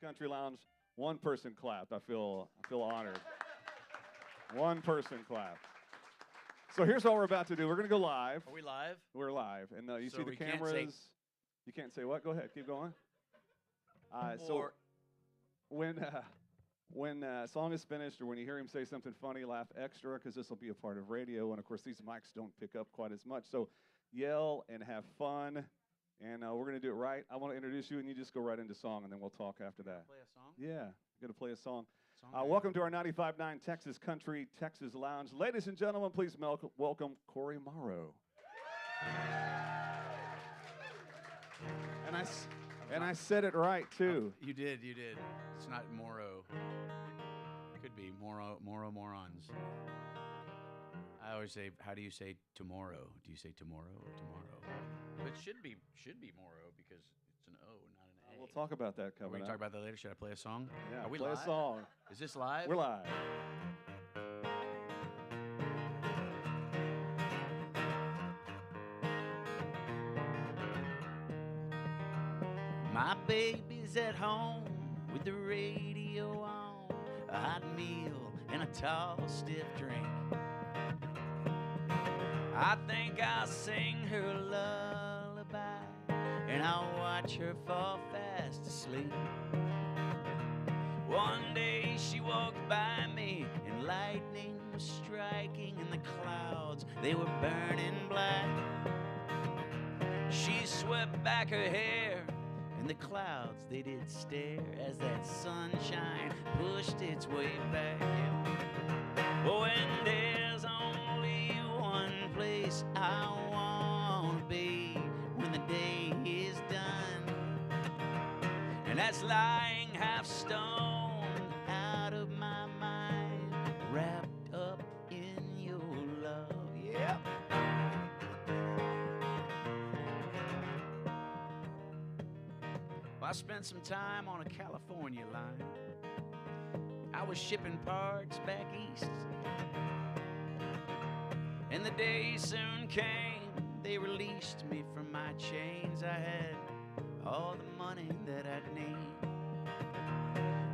Country Lounge. One person clapped. I feel honored. One person clapped. So here's what we're about to do. We're going to go live. Are we live? We're live. And you So see the we can't cameras. say- You can't say what? Go ahead. Keep going. So Or- when a song is finished or when you hear him say something funny, laugh extra because this will be a part of radio. And, of course, these mics don't pick up quite as much. So yell and have fun. And we're going to do it right. I want to introduce you, and you just go right into song, and then we'll talk after that. Play a song? Yeah, going to play a song. Song Welcome to our 95.9 Texas Country, Texas Lounge. Ladies and gentlemen, please welcome Cory Morrow. And I said it right, too. You did. It's not Morrow. Could be morons. I always say, how do you say tomorrow? Do you say tomorrow or tomorrow? But it should be Morrow because it's an O, not an A. We'll talk about that We're coming going to up. talk about that later. Should I play a song? Yeah, Are we play live? a song. Is this live? We're live. My baby's at home with the radio on, a hot meal and a tall, stiff drink. I think I'll sing her a lullaby and I'll watch her fall fast asleep. One day she walked by me and lightning was striking and the clouds, they were burning black. She swept back her hair and the clouds, they did stare as that sunshine pushed its way back. Oh, and there's only one place I want to be when the day is done, and that's lying half stoned out of my mind, wrapped up in your love. Yeah. I spent some time on a California line. I was shipping parts back east, and the day soon came. They released me from my chains. I had all the money that I'd need.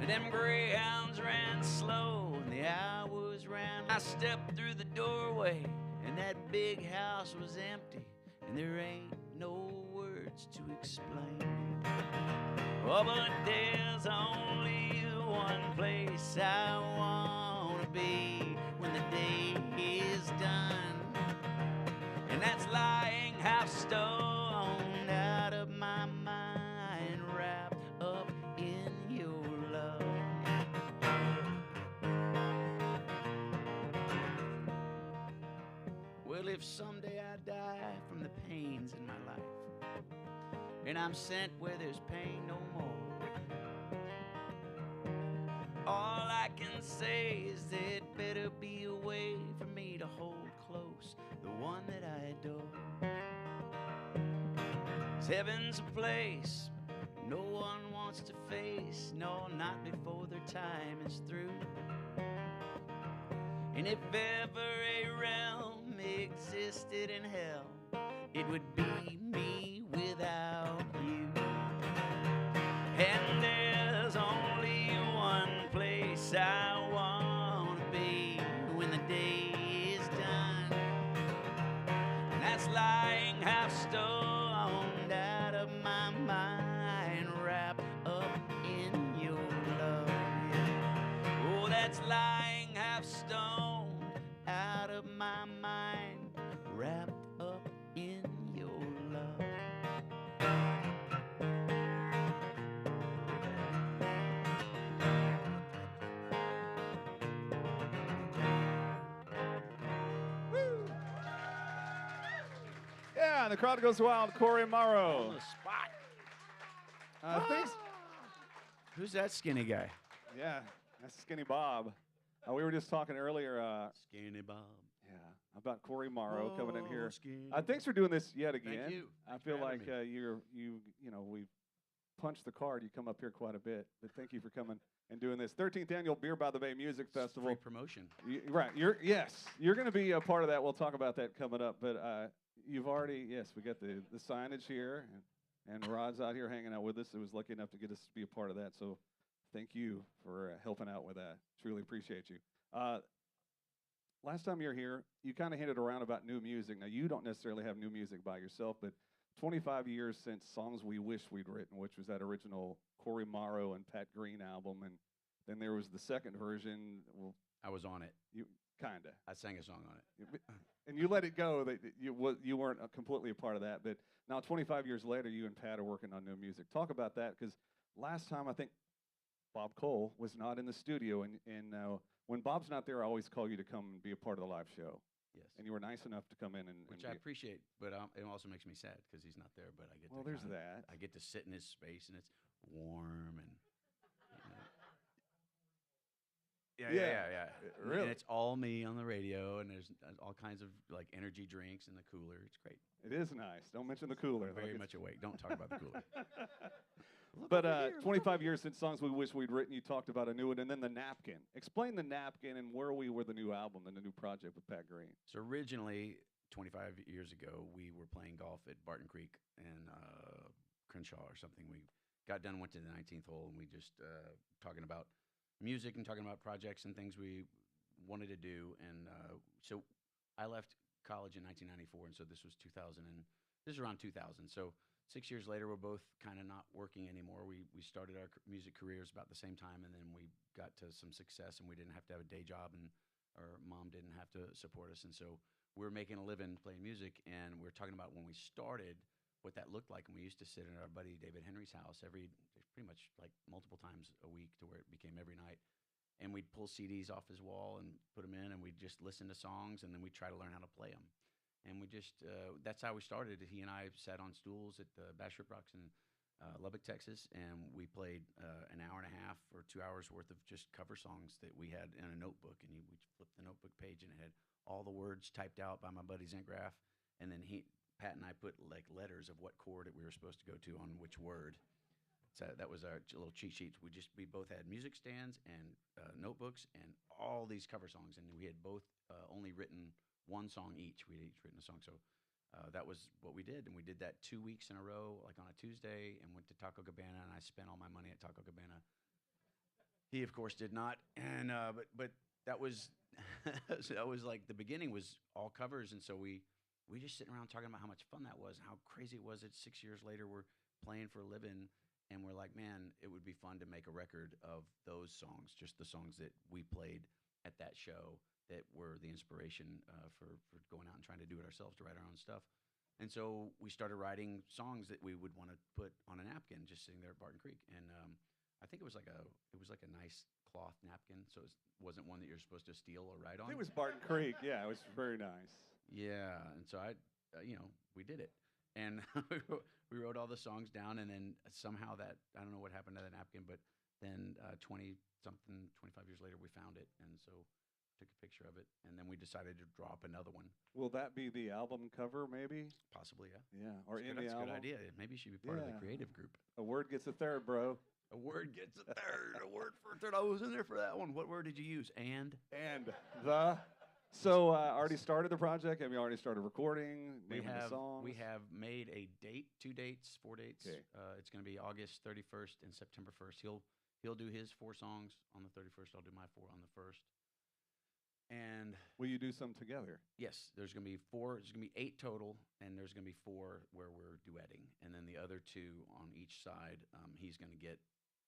And them greyhounds ran slow, and the hours ran. I stepped through the doorway, and that big house was empty, and there ain't no words to explain. Oh, but there's only one place I want to be when the day is done, and that's lying half stoned out of my mind, wrapped up in your love. Well, if someday I die from the pains in my life, and I'm sent where there's pain no more, all I can say is there'd better be a way for me to hold close the one that I adore. 'Cause heaven's a place no one wants to face, no, not before their time is through. And if ever a realm existed in hell, it would be me without you. And there's only one place I want to be when the day is done, and that's lying half stoned out of my mind, wrapped up in your love. Oh, that's lying half stoned out of my mind, wrapped up in your love. Yeah, and the crowd goes wild. Cory Morrow. On the spot. Thanks. Who's that skinny guy? Yeah, that's Skinny Bob. We were just talking earlier. Skinny Bob. Yeah, about Cory Morrow coming in here. Skinny. Thanks for doing this yet again. you. I Thanks feel for like having we punched the card. You come up here quite a bit, but thank you for coming and doing this 13th annual Beer by the Bay Music Festival. Free promotion. Right, you're going to be a part of that. We'll talk about that coming up. But you've already we got the signage here, and Rod's out here hanging out with us. Who was lucky enough to get us to be a part of that. So Thank you for helping out with that. Truly appreciate you. Uh, Last time you were here, you kind of hinted around about new music. Now, you don't necessarily have new music by yourself, but 25 years since Songs We Wish We'd Written, which was that original Cory Morrow and Pat Green album, and then there was the second version. Well, I was on it. you kind of. I sang a song on it. And you let it go. That you weren't completely a part of that. But now, 25 years later, you and Pat are working on new music. Talk about that, because last time I think Bob Cole was not in the studio, and when Bob's not there, I always call you to come and be a part of the live show. Yes. And you were nice enough to come in Which I appreciate, but it also makes me sad because he's not there. But I get well, to there's kinda, that. I get to sit in his space and it's warm and yeah. Really? And it's all me on the radio, and there's all kinds of like energy drinks in the cooler. It's great. It is nice. Don't mention the cooler. I'm very much awake. Don't talk about the cooler. But 25 years since Songs We Wish We'd Written, you talked about a new one, and then the napkin. Explain the napkin and where we were the new album and the new project with Pat Green. So originally, 25 years ago, we were playing golf at Barton Creek and Crenshaw or something. We got done, went to the 19th hole, and we just talking about music and talking about projects and things we wanted to do. And so I left college in 1994, and so this was 2000, and this is around 2000. So 6 years later, we're both kind of not working anymore. We started our music careers about the same time, and then we got to some success, and we didn't have to have a day job, and our mom didn't have to support us. And so we were making a living playing music, and we were talking about when we started what that looked like. And we used to sit at our buddy David Henry's house pretty much like multiple times a week to where it became every night. And we'd pull CDs off his wall and put them in, and we'd just listen to songs, and then we'd try to learn how to play them. And we just, that's how we started. He and I sat on stools at the Bass Strip Rocks in Lubbock, Texas, and we played an hour and a half or 2 hours worth of just cover songs that we had in a notebook. And we'd flip the notebook page, and it had all the words typed out by my buddy Zengraph. And then Pat and I put like letters of what chord that we were supposed to go to on which word. So that was our little cheat sheets. We both had music stands and notebooks and all these cover songs, and we had both only written one song each. We had each written a song, so that was what we did, and we did that 2 weeks in a row, like on a Tuesday, and went to Taco Cabana, and I spent all my money at Taco Cabana. He, of course, did not, and but that was that was like the beginning was all covers, and so we just sitting around talking about how much fun that was, and how crazy it was that 6 years later we're playing for a living. And we're like, man, it would be fun to make a record of those songs, just the songs that we played at that show that were the inspiration for going out and trying to do it ourselves, to write our own stuff. And so we started writing songs that we would want to put on a napkin just sitting there at Barton Creek. And I think it was like a nice cloth napkin, so it wasn't one that you're supposed to steal or write on. It was Barton Creek. Yeah, it was very nice. Yeah, and so we did it. And we wrote all the songs down, and then somehow I don't know what happened to that napkin, but then 25 years later, we found it, and so took a picture of it, and then we decided to drop another one. Will that be the album cover, maybe? Possibly, yeah. Yeah, or in the that's album. a good idea. Maybe you should be part of the creative group. A word gets a third, bro. A word gets a third. A word for a third. I was in there for that one. What word did you use? And the. So already started the project? Have you already started recording? We the songs? We have made a date, 4 dates. Okay. It's going to be August 31st and September 1st. He'll do his 4 songs on the 31st. I'll do my 4 on the 1st. And will you do some together? Yes, there's going to be 4. There's going to be 8 total, and there's going to be 4 where we're duetting, and then the other 2 on each side. He's going to get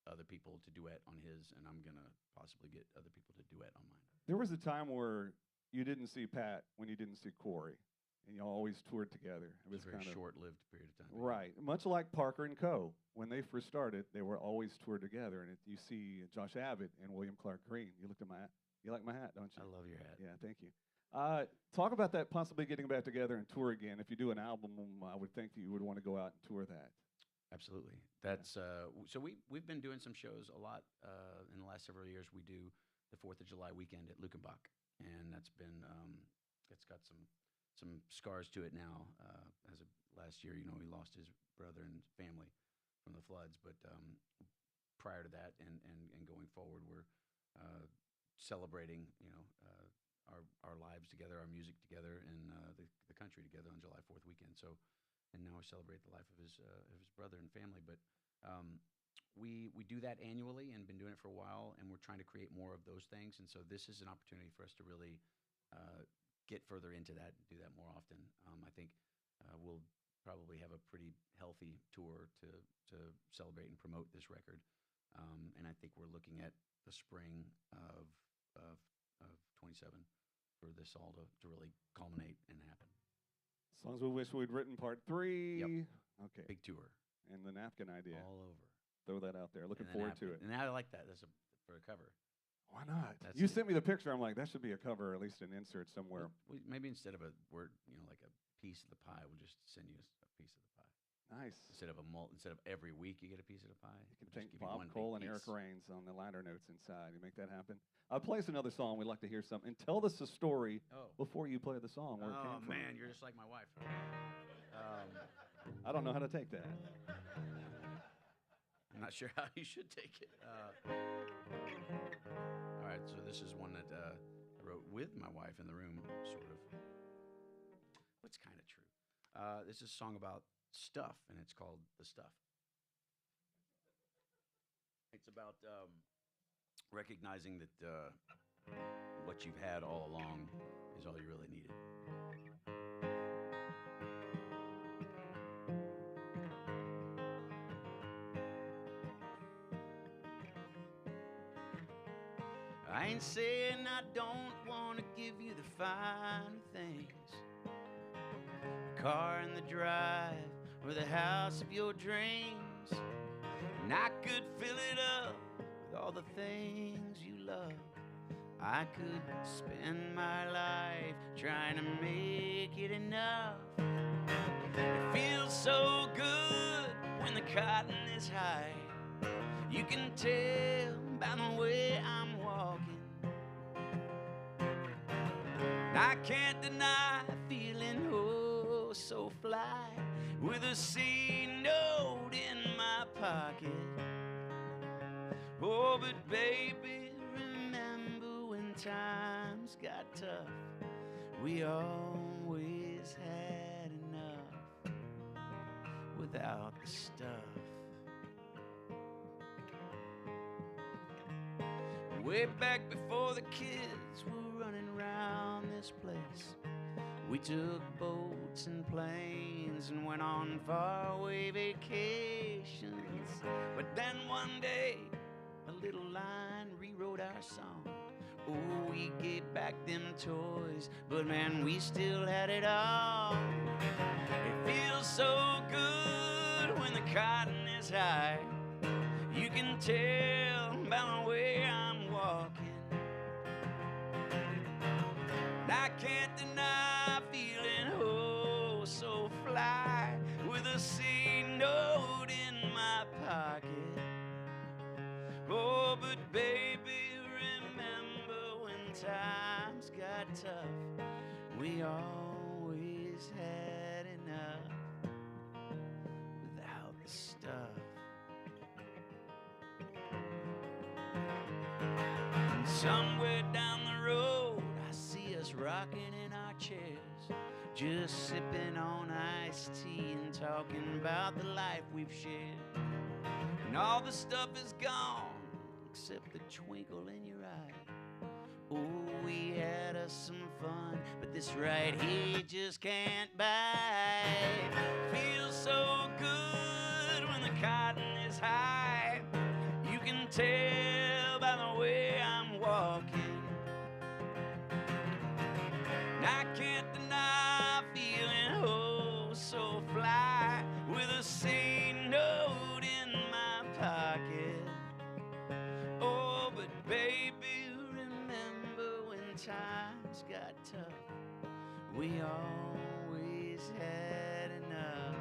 other people to duet on his, and I'm going to possibly get other people to duet on mine. There was a time where you didn't see Pat when you didn't see Cory, and you always toured together. It was a very short-lived period of time. Right. Much like Parker and Co. When they first started, they were always toured together. And you see Josh Abbott and William Clark Green. You looked at my hat. You like my hat, don't you? I love your hat. Yeah, thank you. Talk about that, possibly getting back together and tour again. If you do an album, I would think that you would want to go out and tour that. Absolutely. That's so we've been doing some shows a lot in the last several years. We do the 4th of July weekend at Luckenbach, and that's been it's got some scars to it now. As of last year, he lost his brother and family from the floods, but prior to that and going forward, we're celebrating our lives together, our music together, and the country together on July 4th weekend. So, and now we celebrate the life of his brother and family. But we do that annually and been doing it for a while, and we're trying to create more of those things. And so this is an opportunity for us to really get further into that and do that more often. I think we'll probably have a pretty healthy tour to celebrate and promote this record. And I think we're looking at the spring of 27 for this all to really culminate and happen. Songs we wish we'd written part 3. Yep. Okay. Big tour. And the napkin idea. All over. Throw that out there. Looking forward to it. And I like that for a cover. Why not? You sent me the picture. I'm like, that should be a cover, or at least an insert somewhere. Well, maybe instead of a word, like a piece of the pie, we'll just send you a piece of the pie. Nice. Instead of every week you get a piece of the pie. You can thank Bob Cole and Eric Raines on the liner notes inside. You make that happen. I'll play us another song. We'd like to hear something. And tell us a story before you play the song. Where it came from. Man, you're just like my wife. I don't know how to take that. I'm not sure how you should take it. All right, so this is one that I wrote with my wife in the room, sort of. It's kind of true. This is a song about stuff, and it's called The Stuff. It's about recognizing that what you've had all along is all you really needed. I ain't saying I don't want to give you the finer things, the car in the drive or the house of your dreams, and I could fill it up with all the things you love. I could spend my life trying to make it enough. It feels so good when the cotton is high. You can tell by the way I'm walking. I can't deny feeling oh so fly with a C note in my pocket. Oh, but baby, remember when times got tough, we always had enough without the stuff. Way back before the kids were running around this place, we took boats and planes and went on faraway vacations. But then one day, a little line rewrote our song. Oh, we gave back them toys, but man, we still had it all. It feels so good when the cotton is high. You can tell by the way I'm walking. And I can't deny feeling oh so fly with a C note in my pocket. Oh, but baby, remember when times got tough, we always had enough without the stuff. And somewhere down the road, I see us rocking in our chairs, just sipping on iced tea and talking about the life we've shared. And all the stuff is gone, except the twinkle in your eye. Oh, we had us some fun, but this right here just can't buy. Feels so good when the cotton is high. You can tell by the way I'm walking. And I can't deny feeling oh so fly with a C note in my pocket. Oh, but baby, remember when times got tough, we always had enough.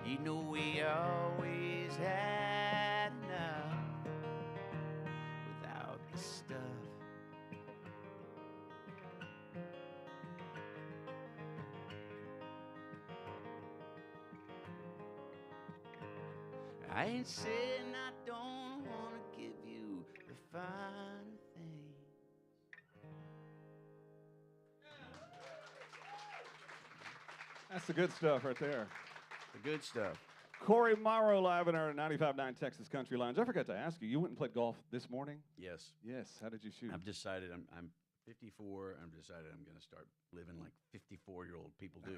You know we always had enough without the stuff. I ain't saying I don't want to give you the finer things. That's the good stuff right there. The good stuff. Cory Morrow live in our 95.9 Texas Country Lounge. I forgot to ask you, you went and played golf this morning? Yes. Yes. How did you shoot? I've decided I'm 54. I've decided I'm going to start living like 54-year-old people do.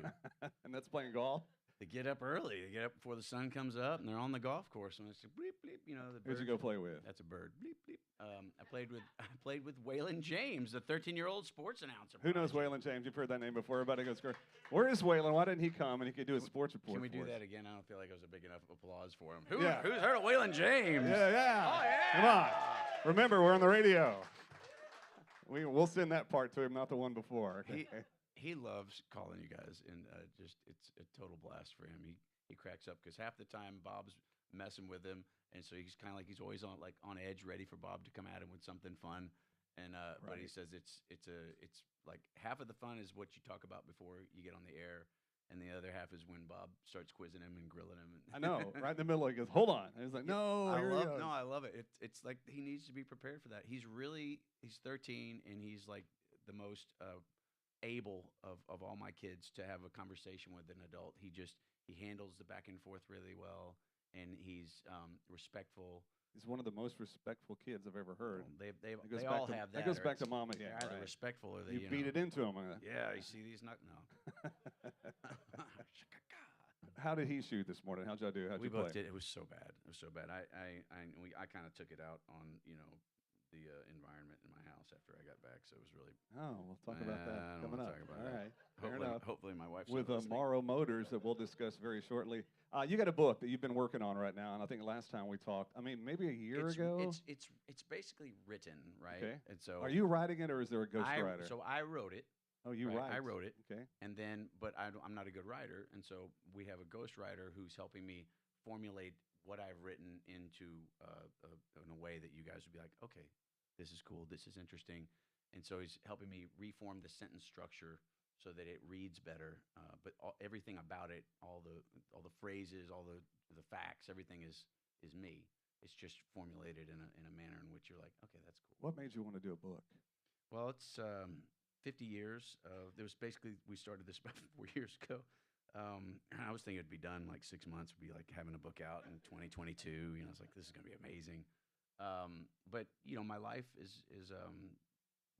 And that's playing golf? They get up early. They get up before the sun comes up, and they're on the golf course. And it's a bleep bleep. You know, the Who'd you go play with? That's a bird. Bleep bleep. I played with Waylon James, the 13-year-old sports announcer. Who knows Waylon James? You've heard that name before. Everybody goes, where is Waylon? Why didn't he come and he could do a sports report? Can we do for us? that again? I don't feel like it was a big enough applause for him. Who's heard of Waylon James? Yeah. Oh, yeah. Come on. Remember, we're on the radio. We'll send that part to him, not the one before. Okay? He loves calling you guys, and it's a total blast for him. He cracks up because half the time Bob's messing with him, and so he's kind of like he's always on edge, ready for Bob to come at him with something fun. And but he says it's like half of the fun is what you talk about before you get on the air, and the other half is when Bob starts quizzing him and grilling him. I know, right in the middle, he goes, "Hold on," and he's like, "No, I love it. It's like he needs to be prepared for that. He's 13, and he's like the most able of all my kids to have a conversation with an adult. He handles the back and forth really well, and he's respectful. He's one of the most respectful kids I've ever heard. Well, they all have that. That goes back to Mama. Yeah, they're either respectful or they you beat it into him. Yeah, you see these no. How did he shoot this morning? How'd y'all do? How'd you play? We both did. It was so bad. I kind of took it out on the environment in my house after I got back, so it was really. Oh, we'll talk about that coming up. All right, fair enough. Hopefully, my wife's with Morrow Motors that we'll discuss very shortly. You got a book that you've been working on right now, and I think last time we talked, maybe a year ago. It's basically written, right? Okay. And so, are you writing it, or is there a ghostwriter? So I wrote it. Oh, you write? I wrote it. Okay. And then, but I'm not a good writer, and so we have a ghostwriter who's helping me formulate what I've written into in a way that you guys would be like, okay, this is cool, this is interesting, and so he's helping me reform the sentence structure so that it reads better. But everything about it, all the phrases, all the facts, everything is me. It's just formulated in a manner in which you're like, okay, that's cool. What made you want to do a book? Well, it's 50 years. There was basically, we started this about 4 years ago. I was thinking it'd be done like 6 months. Would be like having a book out in 2022. I was like, this is gonna be amazing. But my life is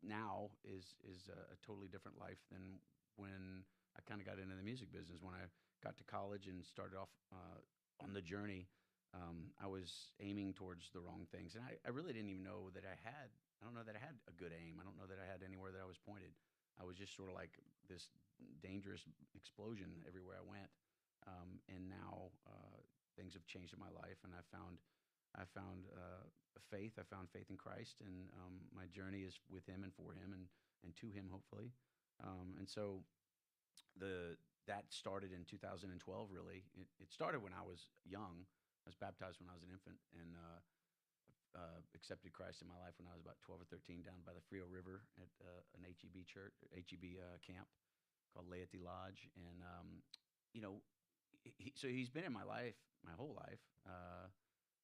now is a totally different life than when I kind of got into the music business. When I got to college and started off on the journey, I was aiming towards the wrong things, and I really didn't even know that I don't know that I had a good aim. I don't know that I had anywhere that I was pointed. I was just sort of like this dangerous explosion everywhere I went. And now things have changed in my life, and I found faith. I found faith in Christ, and my journey is with Him and for Him and to Him, hopefully. And so that started in 2012. Really, it started when I was young. I was baptized when I was an infant, and accepted Christ in my life when I was about 12 or 13 down by the Frio River at an HEB church, HEB camp called Laity Lodge. And, so he's been in my life, my whole life,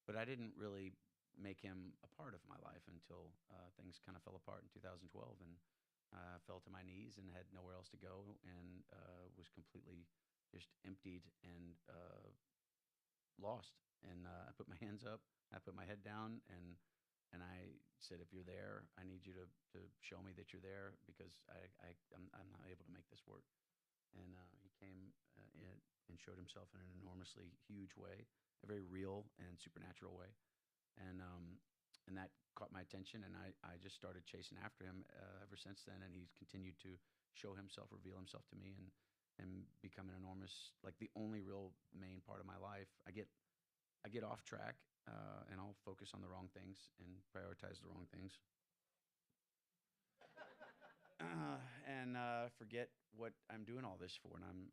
but I didn't really make him a part of my life until things kind of fell apart in 2012. And I fell to my knees and had nowhere else to go, and was completely just emptied and lost. And I put my hands up, I put my head down, and I said, if you're there, I need you to show me that you're there, because I'm not able to make this work. And he came and showed himself in an enormously huge way, a very real and supernatural way. And that caught my attention, and I just started chasing after him ever since then. And he's continued to show himself, reveal himself to me, and become an enormous, like the only real main part of my life. I get off track, and I'll focus on the wrong things and prioritize the wrong things, and forget what I'm doing all this for. And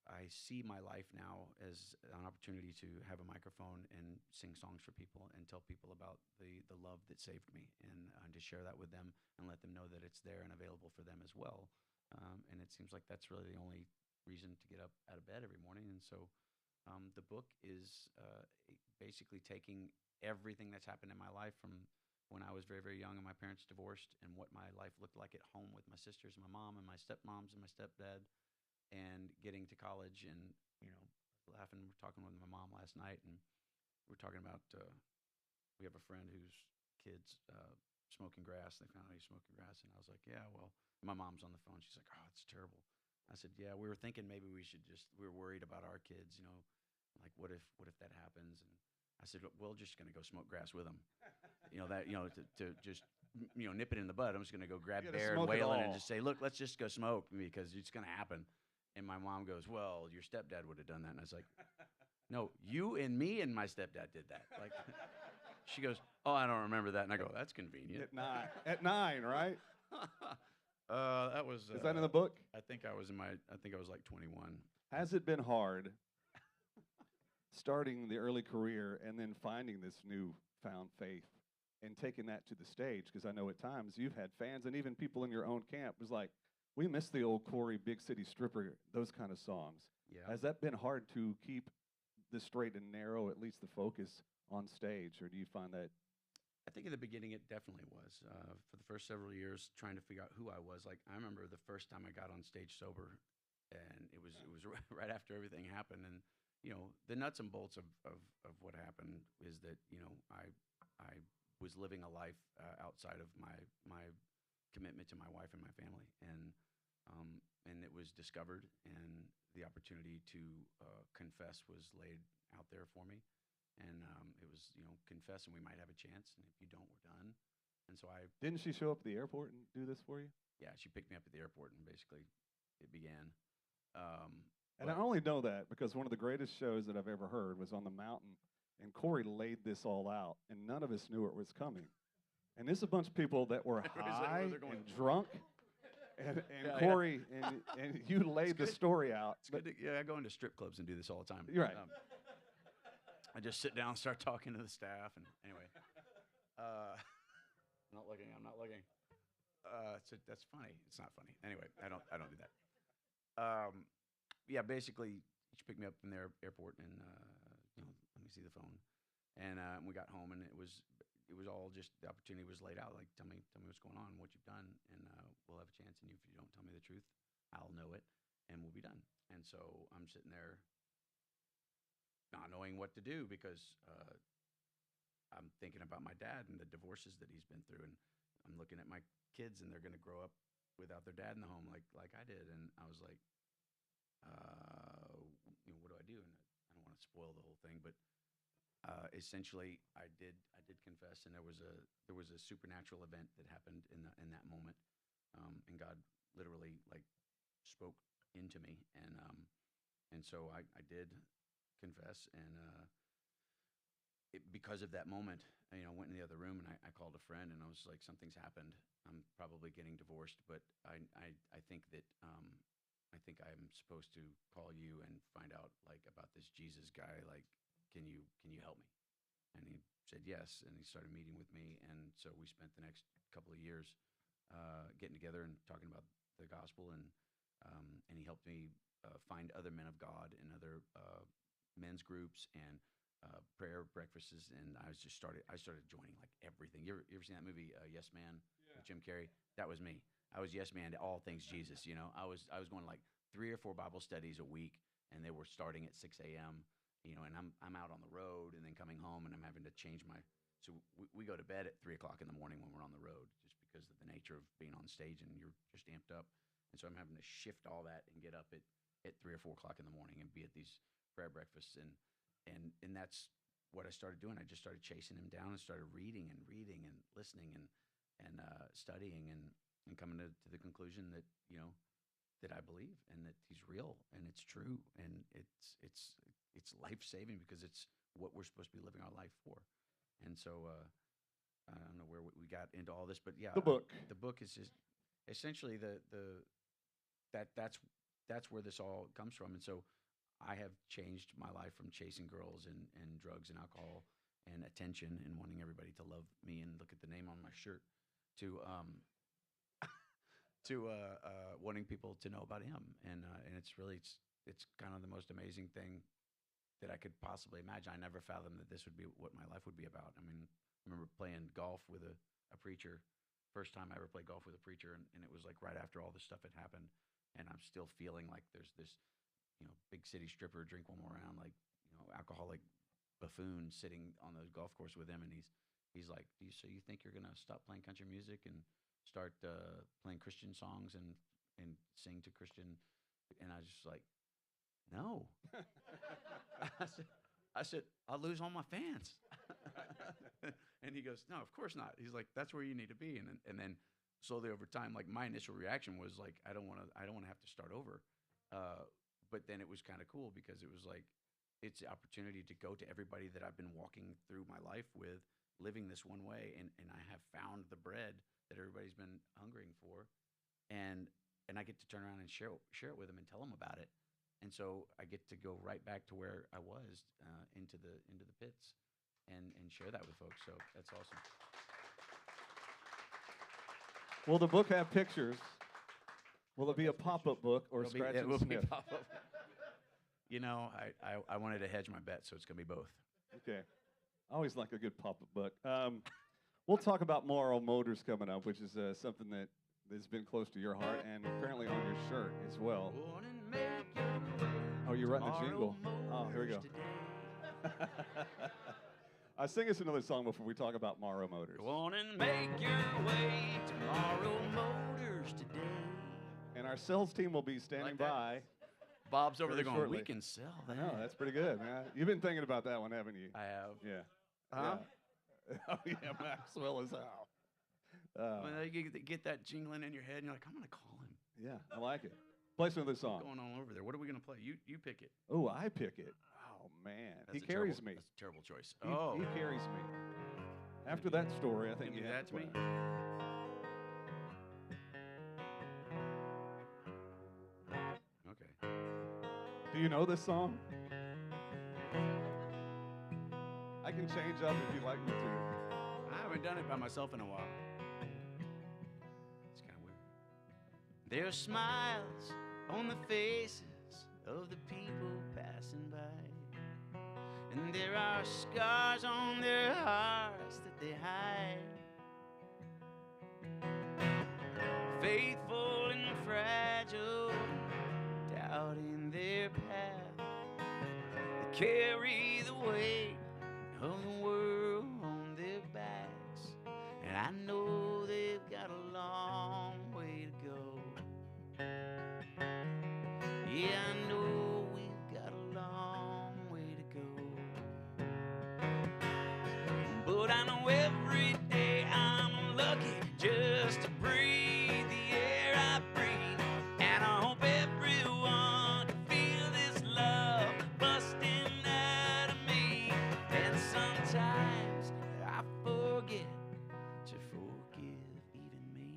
I see my life now as an opportunity to have a microphone and sing songs for people and tell people about the love that saved me, and to share that with them and let them know that it's there and available for them as well. And it seems like that's really the only reason to get up out of bed every morning. And so the book is basically taking everything that's happened in my life from when I was very, very young and my parents divorced, and what my life looked like at home with my sisters and my mom and my stepmoms and my stepdad, and getting to college and laughing. We're talking with my mom last night, and we're talking about we have a friend whose kids smoking grass. They found out he's smoking grass, and I was like, yeah, well, my mom's on the phone. She's like, oh, it's terrible. I said, yeah, we were thinking maybe we were worried about our kids, like what if that happens? And I said, we're just going to go smoke grass with them. To just, nip it in the bud. I'm just going to go grab Bear and Waylon and just say, look, let's just go smoke because it's going to happen. And my mom goes, well, your stepdad would have done that. And I was like, no, you and me and my stepdad did that. Like, she goes, oh, I don't remember that. And I go, that's convenient. At 9, right? That was. Is that in the book? I think I was like 21. Has it been hard starting the early career and then finding this newfound faith and taking that to the stage? Because I know at times you've had fans and even people in your own camp was like, we miss the old Cory Big City Stripper, those kind of songs. Yeah. Has that been hard to keep the straight and narrow, at least the focus on stage, or do you find that? I think in the beginning it definitely was. For the first several years, trying to figure out who I was. Like I remember the first time I got on stage sober, and it was right after everything happened. And the nuts and bolts of what happened is that I was living a life outside of my commitment to my wife and my family, and it was discovered, and the opportunity to confess was laid out there for me. And it was, confess and we might have a chance. And if you don't, we're done. And so Didn't she show up at the airport and do this for you? Yeah, she picked me up at the airport and basically it began. And I only know that because one of the greatest shows that I've ever heard was on the mountain. And Cory laid this all out. And none of us knew it was coming. And this is a bunch of people that were high and drunk. And Cory, and you laid the story out. I go into strip clubs and do this all the time. You're right. I just sit down and start talking to the staff, and anyway, I'm not looking. So that's funny. It's not funny. Anyway, I don't do that. Basically, she picked me up in the airport, and let me see the phone, and we got home, and it was all just the opportunity was laid out. Like, tell me what's going on, what you've done, and we'll have a chance. And if you don't tell me the truth, I'll know it, and we'll be done. And so I'm sitting there, not knowing what to do because I'm thinking about my dad and the divorces that he's been through, and I'm looking at my kids, and they're going to grow up without their dad in the home like I did, and I was like, what do I do? And I don't want to spoil the whole thing, but essentially, I did confess, and there was a supernatural event that happened in that moment, and God literally like spoke into me, and so I did confess, and because of that moment, I went in the other room and I called a friend, and I was like, something's happened. I'm probably getting divorced, but I think that I think I'm supposed to call you and find out like about this Jesus guy. Like, can you help me? And he said yes, and he started meeting with me, and so we spent the next couple of years getting together and talking about the gospel, and he helped me find other men of God and other men's groups and prayer breakfasts, and I started joining like everything. You ever seen that movie Yes Man with Jim Carrey? That was me. I was yes man to all things Jesus. I was going like 3 or 4 Bible studies a week, and they were starting at 6 a.m. And I'm out on the road and then coming home, and I'm having to change my. So we go to bed at 3 o'clock in the morning when we're on the road, just because of the nature of being on stage, and you're just amped up. And so I'm having to shift all that and get up at 3 or 4 o'clock in the morning and be at these prayer breakfasts, and that's what I started doing. I just started chasing him down and started reading and listening and studying and coming to the conclusion that that I believe and that he's real and it's true and it's life-saving because it's what we're supposed to be living our life for. And so I don't know where we got into all this, but yeah, the book is just essentially that's where this all comes from. And so I have changed my life from chasing girls and drugs and alcohol and attention and wanting everybody to love me and look at the name on my shirt to wanting people to know about him. And it's really, it's kind of the most amazing thing that I could possibly imagine. I never fathomed that this would be what my life would be about. I mean, I remember playing golf with a preacher, first time I ever played golf with a preacher, and it was like right after all this stuff had happened, and I'm still feeling like there's this, big city stripper, drink one more round, like, alcoholic buffoon sitting on the golf course with him, and he's like, so you think you're gonna stop playing country music and start playing Christian songs and sing to Christian? And I was just like, no. I said, I'll lose all my fans. And he goes, no, of course not. He's like, that's where you need to be. And then slowly over time, like, my initial reaction was like, I don't want to have to start over. But then it was kind of cool because it was like, it's the opportunity to go to everybody that I've been walking through my life with, living this one way, and I have found the bread that everybody's been hungering for, and I get to turn around and share it with them and tell them about it, and so I get to go right back to where I was, into the pits, and share that with folks. So that's awesome. Will the book have pictures? Will it be a pop-up book or scratch and sniff? I wanted to hedge my bet, so it's going to be both. Okay. I always like a good pop-up book. We'll talk about Morrow Motors coming up, which is something that's been close to your heart and apparently on your shirt as well. Oh, you're writing the jingle. Oh, here we go. Sing us another song before we talk about Morrow Motors. Go on and make your way to Morrow Motors today. And our sales team will be standing by. Bob's over there going, shortly. We can sell that. No, that's pretty good, man. You've been thinking about that one, haven't you? I have. Yeah. Huh? Yeah. Oh, yeah, Maxwell is out. When you get that jingling in your head, and you're like, I'm going to call him. Yeah, I like it. Play some of this song. What's going on over there? What are we going to play? You pick it. Oh, I pick it. Oh, man. He carries me. That's a terrible choice. He carries me. After that story, I think you have to play. Okay. Do you know this song? I can change up if you'd like me to. I haven't done it by myself in a while. It's kind of weird. There are smiles on the faces of the people passing by, and there are scars on their hearts that they hide. Faithful and fragile, doubting their path, they carry the weight of the world on their backs, and I know they've got a long way to go. Yeah, I know we've got a long way to go. But I know every day I'm lucky just to breathe the air I breathe, and I hope everyone can feel this love busting out of me. And sometimes I forget to forgive even me.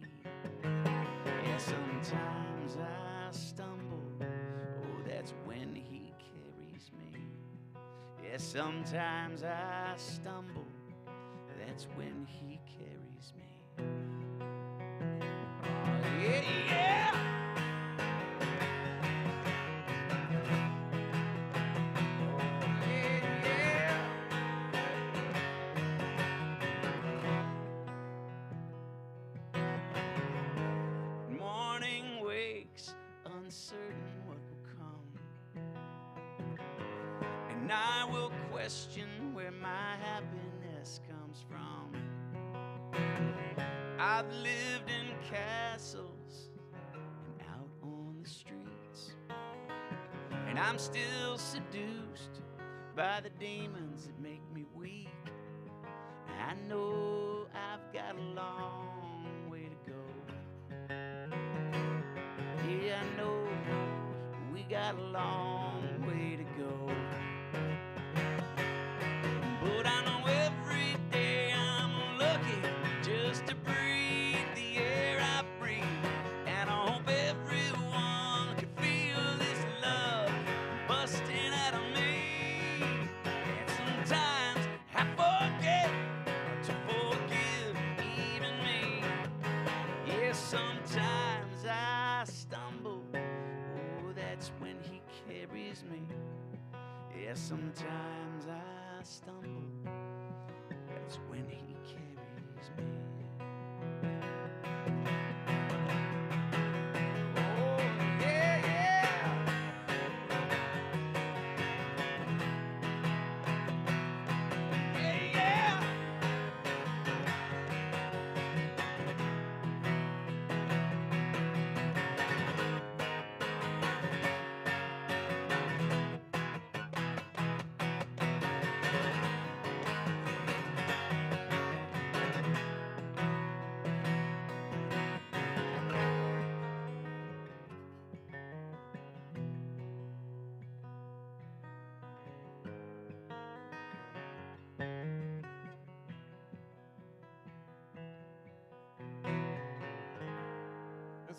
And sometimes I stumble, oh, that's when he carries me. Yeah, sometimes I stumble, that's when he carries me. Oh, yeah, yeah. Oh, yeah, yeah. Morning wakes, uncertain what will come, and I will question where my happiness comes from. I've lived in castles and out on the streets, and I'm still seduced by the demons that make me weak. I know I've got a long way to go. Yeah, I know we got a long way to go. But I know every day I'm lucky just to breathe the air I breathe, and I hope everyone can feel this love busting out of me. And sometimes I forget to forgive even me. Yeah, sometimes I stumble, oh, that's when he carries me. Yeah, sometimes I stumble, that's when he carries me. Oh, yeah, yeah.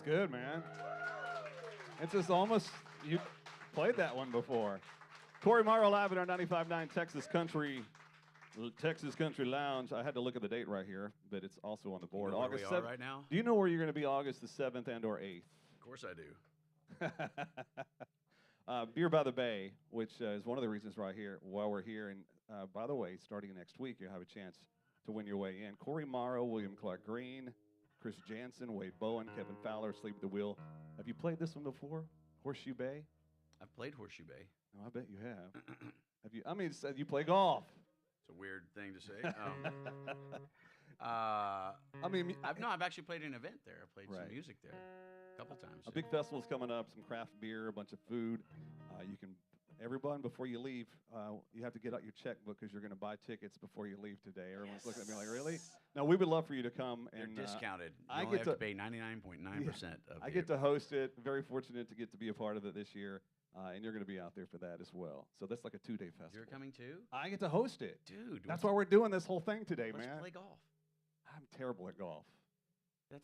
good, man. It's just almost, you played that one before. Cory Morrow live at our 95.9 Texas Country Lounge. I had to look at the date right here, but it's also on the board. You know August where we 7th. are right now? Do you know where you're going to be August the 7th and or 8th? Of course I do. Beer by the Bay, which is one of the reasons right here while we're here. And by the way, starting next week, you'll have a chance to win your way in. Cory Morrow, William Clark Green, Chris Jansen, Wade Bowen, Kevin Fowler, Sleep at the Wheel. Have you played this one before? Horseshoe Bay? I've played Horseshoe Bay. Oh, I bet you have. Have you? I mean, you play golf. It's a weird thing to say. I mean, I've actually played an event there. I played some music there a couple times. A big festival's coming up, some craft beer, a bunch of food. Everyone, before you leave, you have to get out your checkbook because you're going to buy tickets before you leave today. Everyone's looking at me like, really? No, we would love for you to come. They're And discounted. I only get have to pay 99.9% of I get to host it. Very fortunate to get to be a part of it this year. And you're going to be out there for that as well. So that's like a 2-day festival. You're coming too? I get to host it. Dude. That's why we're doing this whole thing today, let's man. play golf. I'm terrible at golf. That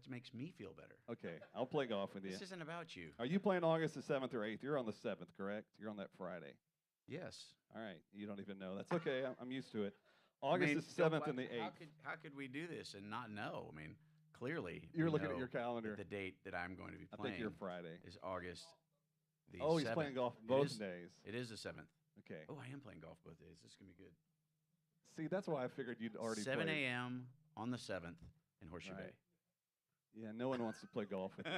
makes me feel better. Okay, I'll play golf with you. This isn't about you. Are you playing August the 7th or 8th? You're on the 7th, correct? You're on that Friday. Yes. All right, you don't even know. That's okay. I'm used to it. August the 7th and the 8th. How could we do this and not know? I mean, clearly. You're we looking at know your calendar. The date that I'm going to be playing. I think you're Friday. Is August the 7th. Oh, he's playing golf both days. It is the 7th. Okay. Oh, I am playing golf both days. This is going to be good. See, that's why I figured you'd already 7 played. a.m. on the 7th in Horseshoe Bay. Yeah, no one wants to play golf with me.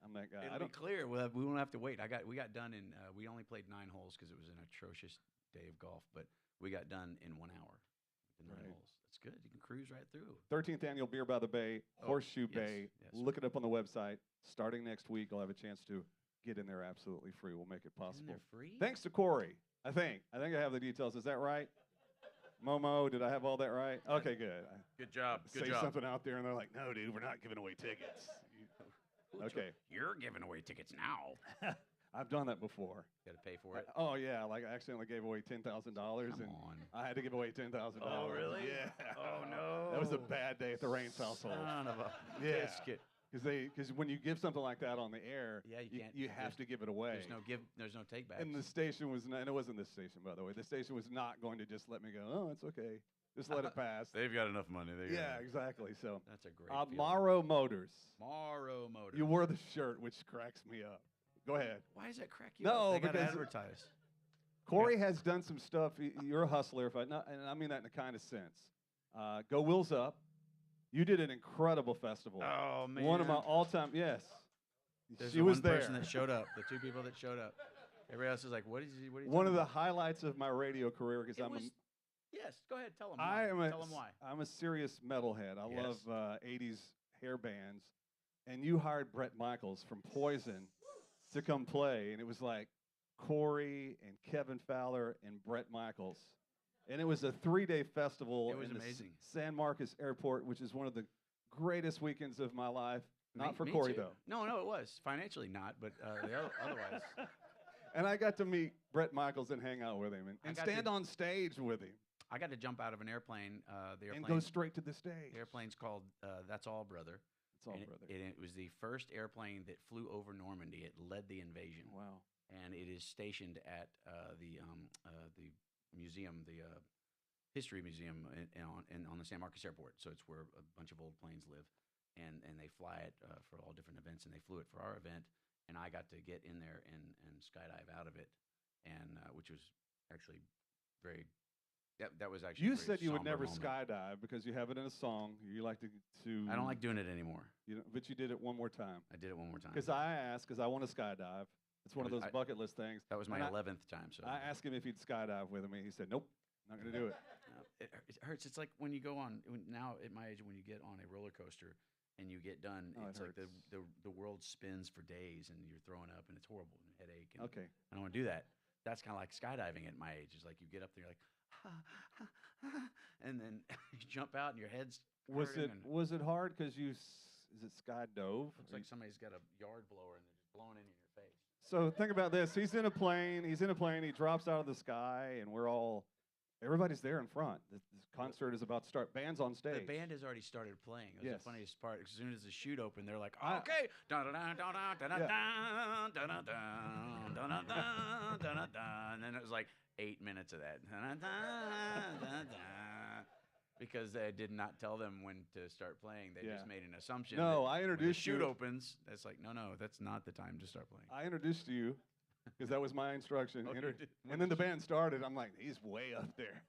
I'm that guy. It'll be clear. We won't have to wait. We got done in. We only played 9 holes because it was an atrocious day of golf, but we got done in 1 hour. The 9 holes. That's good. You can cruise right through. 13th annual Beer by the Bay, Horseshoe Bay. Yes. Look it up on the website. Starting next week, I'll have a chance to get in there absolutely free. We'll make it possible. They're free. Thanks to Cory. I think I have the details. Is that right? Momo, did I have all that right? Okay, good. Good job. Good say job. something out there, and they're like, "No, dude, we're not giving away tickets." Okay. You're giving away tickets now. I've done that before. Got to pay for it. Oh yeah, like I accididally gave away $10,000, and on. I had to give away $10,000. Oh really? Yeah. Oh no. That was a bad day at the Raines household. Son of a biscuit. Because when you give something like that on the air, Yeah, you can't. you have to give it away. There's no take back. And the station was not, and it wasn't this station, by the way. The station was not going to just let me go, oh, it's okay. Just let it pass. They've got enough money. Yeah, exactly. So that's a great feeling. Morrow Motors. Morrow Motors. You wore the shirt, which cracks me up. Go ahead. Why does that crack you up? No, They gotta because advertise. Cory has done some stuff. You're a hustler, and I mean that in a kind of sense. Go Wheels Up. You did an incredible festival. Oh man. One of my all-time. Yes. There's She the was one there. person that showed up. The 2 people that showed up. Everybody else is like, "What is he? What are you?" One of talking the highlights of my radio career because about? Yes. Go ahead. Tell them. Tell them why. I'm a serious metalhead. I Yes. love 80s hair bands. And you hired Bret Michaels from Poison to come play. And it was like Cory and Kevin Fowler and Bret Michaels. And it was a 3-day festival It was in the amazing. San Marcos Airport, which is one of the greatest weekends of my life. Not for Me Cory, too. though. No, it was financially not, but otherwise. And I got to meet Bret Michaels and hang out with him and stand on stage with him. I got to jump out of an airplane. And go straight to the stage. The airplane's called That's All Brother. It's all brother. It was the first airplane that flew over Normandy. It led the invasion. Wow. And it is stationed at the museum, the History Museum on the San Marcos Airport. So it's where a bunch of old planes live. And they fly it for all different events. And they flew it for our event. And I got to get in there and skydive out of it, and which was actually very. That was actually. You a very said you would somber never moment. skydive because you have it in a song. You like to. I don't like doing it anymore. But you did it one more time. I did it one more time. Because I asked, because I want to skydive. It's one of those bucket list things. That was my 11th time. So I asked him if he'd skydive with me. He said, "Nope, not going to do it." It hurts. It's like when you go on now at my age when you get on a roller coaster. And you get done, it's like the world spins for days, and you're throwing up, and it's horrible, and headache. And okay. I don't want to do that. That's kind of like skydiving at my age. It's like you get up there, you're like, and then you jump out, and your head's hurting. Was it hard because is it sky dove? Looks like somebody's got a yard blower, and they're just blowing into your face. So think about this. He's in a plane. He drops out of the sky, and we're all Everybody's there in front. This concert is about to start. Band's on stage. The band has already started playing. It was Yes. the funniest part. As soon as the chute opened, they're like, I- okay. And then it was like 8 minutes of that. Because they did not tell them when to start playing. They Yeah. just made an assumption. No, that I when the introduced chute you. opens, that's like, no, that's not the time to start playing. I introduced you because that was my instruction. Oh, you did? And then the band started. I'm like, he's way up there.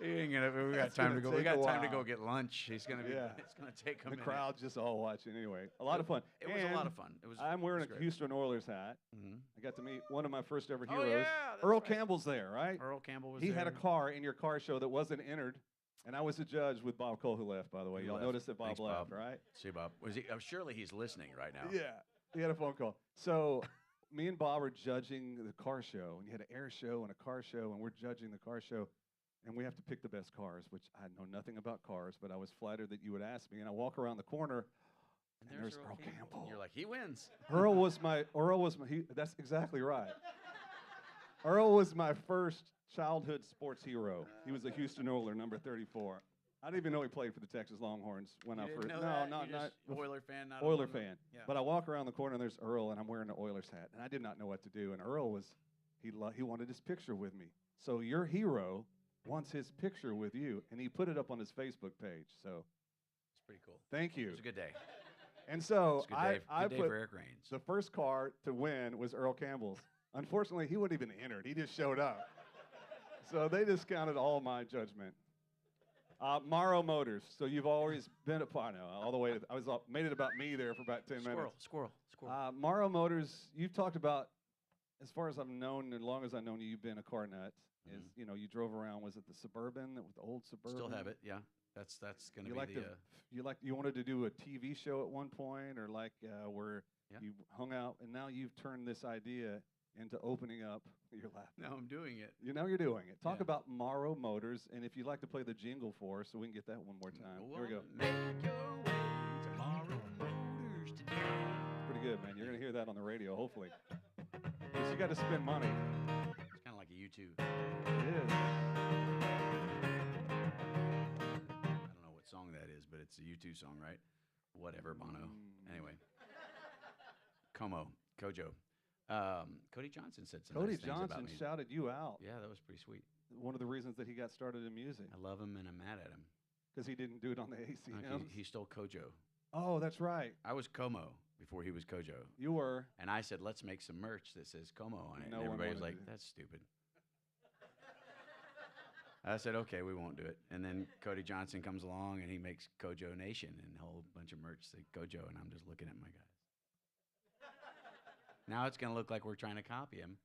He ain't gonna. We got That's time to gonna go. We take a got time to while. go get lunch. He's gonna be. Yeah. It's gonna take a The minute. crowd's just all watching anyway. A lot of fun. It was a lot of fun. It was. I'm wearing it was a great. Houston Oilers hat. Mhm. I got to meet one of my first ever Oh, heroes. yeah, that's Earl right. Campbell's there, right? Earl Campbell was He there. had a car in your car show that wasn't entered, and I was a judge with Bob Cole, who left, by the way. He Y'all left. noticed that Bob Thanks, left, Bob. right? See, Bob. Was he? Surely he's listening right now. Yeah, he had a phone call. So me and Bob are judging the car show, and you had an air show and a car show, and we're judging the car show, and we have to pick the best cars, which I know nothing about cars, but I was flattered that you would ask me. And I walk around the corner, and there's Earl Campbell. And you're like, he wins. Earl was my. That's exactly right. Earl was my first childhood sports hero. He was a Houston Oiler, number 34. I didn't even know he played for the Texas Longhorns when You I didn't first. know No, that? not You not. just Oiler fan. Not a Oiler Longhorn? fan. Yeah. But I walk around the corner and there's Earl, and I'm wearing an Oilers hat, and I did not know what to do. And Earl was, he wanted his picture with me. So your hero wants his picture with you, and he put it up on his Facebook page. So It's pretty cool. thank It you. was a good day. And so It's a good day. I Good day put for Eric Rains. the first car to win was Earl Campbell's. Unfortunately, he wasn't even entered. He just showed up. So they discounted all my judgment. Morrow Motors. So you've always been a part. No, all the way. Made it about me there for about 10 minutes. Squirrel. Morrow Motors. You've talked about, as far as I've known, as long as I've known you, you've been a car nut. Is you drove around. Was it the Suburban? With the old Suburban. Still have it. Yeah. That's gonna You be like the. you wanted to do a TV show at one point, or where Yeah. you hung out, and now you've turned this idea into opening up your lap. Now I'm doing it. You know you're doing it. Talk Yeah. about Morrow Motors, and if you'd like to play the jingle for us, so we can get that one more time. Here we go. Make your way to Morrow Motors today. Pretty good, man. You're gonna hear that on the radio, hopefully. Because you got to spend money. It's kind of like a U2. It is. I don't know what song that is, but it's a U2 song, right? Whatever, Bono. Anyway. Kojo. Cody Johnson said some Cody nice things about Johnson me. shouted you out. Yeah, that was pretty sweet. One of the reasons that he got started in music, I love him and I'm mad at him. because he didn't do it on the ACMs. He stole Kojo. Oh, that's right. I was Como before he was Kojo. You were. And I said, let's make some merch that says Como on it. No And one everybody was wanted like, to. that's stupid. I said, okay, we won't do it. And then Cody Johnson comes along and he makes Kojo Nation and a whole bunch of merch say Kojo. And I'm just looking at my guys. Now it's going to look like we're trying to copy him.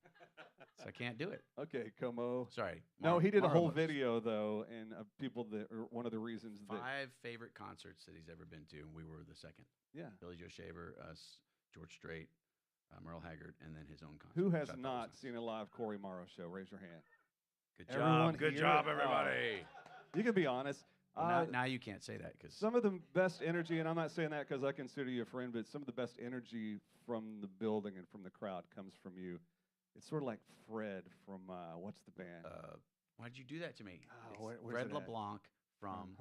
So I can't do it. Okay, Como. Sorry. No, he did a Morrow whole Motors. video though, and people that are one of the reasons that 5 favorite concerts that he's ever been to, and we were the second. yeah. Billy Joe Shaver, us, George Strait, Merle Haggard, and then his own concert. Who which I has thought was not nice. seen a live Cory Morrow show? Raise your hand. Good Everyone job. Good here? job, Oh. everybody. You can be honest. Well, now you can't say that because Some of the best energy, and I'm not saying that because I consider you a friend, but some of the best energy from the building and from the crowd comes from you. It's sort of like Fred from what's the band? why'd you do that to me? Oh, It's where's Fred it at? LeBlanc from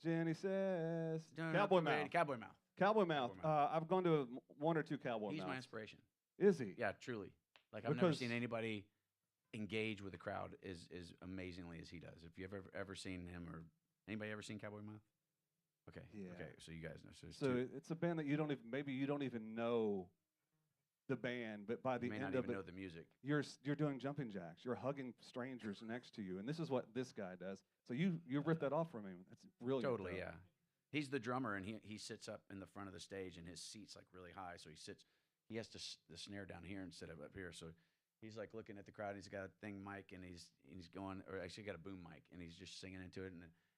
Jenny says No, Cowboy from Mouth. Cowboy Mouth. Cowboy Mouth. Cowboy Mouth. I've gone to one or two Cowboy He's Mouths. my inspiration. Is he? Yeah, truly. Like I've never Because- seen anybody engage with the crowd as amazingly as he does. If you've ever seen him or anybody ever seen Cowboy Mouth? Okay. Yeah. Okay. So you guys know. So, there's So two. it's a band that you don't even maybe you don't even know the band, but by the You may end not of even it, know the music. you're doing jumping jacks. You're hugging strangers next to you, and this is what this guy does. So you ripped that off from him. That's brilliant. Totally, though. yeah. He's the drummer, and he sits up in the front of the stage, and his seat's like really high, so he has to the snare down here instead of up here. So he's like looking at the crowd. He's got a thing mic, and he's going, or actually got a boom mic, and he's just singing into it,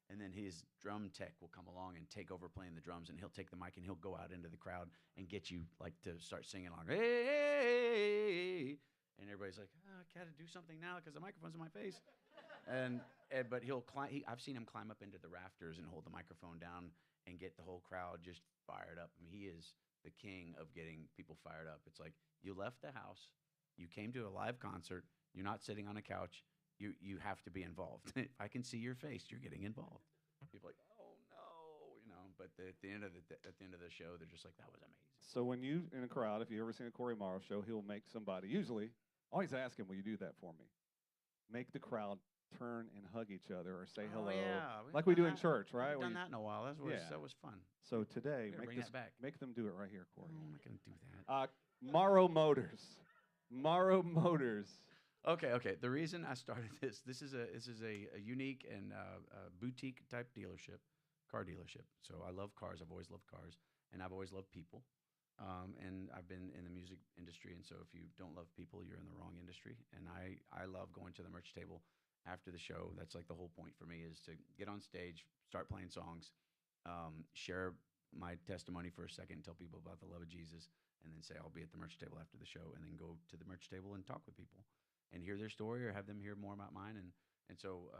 and then his drum tech will come along and take over playing the drums, and he'll take the mic and he'll go out into the crowd and get you like to start singing along. Hey, and everybody's like, I gotta do something now because the microphone's in my face. But he'll climb. I've seen him climb up into the rafters and hold the microphone down and get the whole crowd just fired up. I mean, he is the king of getting people fired up. It's like you left the house, you came to a live concert, you're not sitting on a couch, you have to be involved. If I can see your face, you're getting involved. People are like, oh no, you know. But at the end of the show, they're just like, that was amazing. So when you in a crowd, if you ever seen a Cory Morrow show, he'll make somebody. Usually, always ask him, "Will you do that for me?" Make the crowd turn and hug each other or say Oh hello, yeah, like we do in church, I right? haven't Where done you- that in a while. Yeah. That was fun. So today, We gotta bring that back. make them do it right here, No, Cory. I'm not gonna do that. Morrow Motors, Morrow Motors. Okay. The reason I started this is a unique and boutique type dealership, car dealership. So I love cars. I've always loved cars, and I've always loved people. And I've been in the music industry, and so if you don't love people, you're in the wrong industry. And I love going to the merch table after the show. That's like the whole point for me is to get on stage, start playing songs, share my testimony for a second, tell people about the love of Jesus, and then say I'll be at the merch table after the show, and then go to the merch table and talk with people and hear their story or have them hear more about mine. And so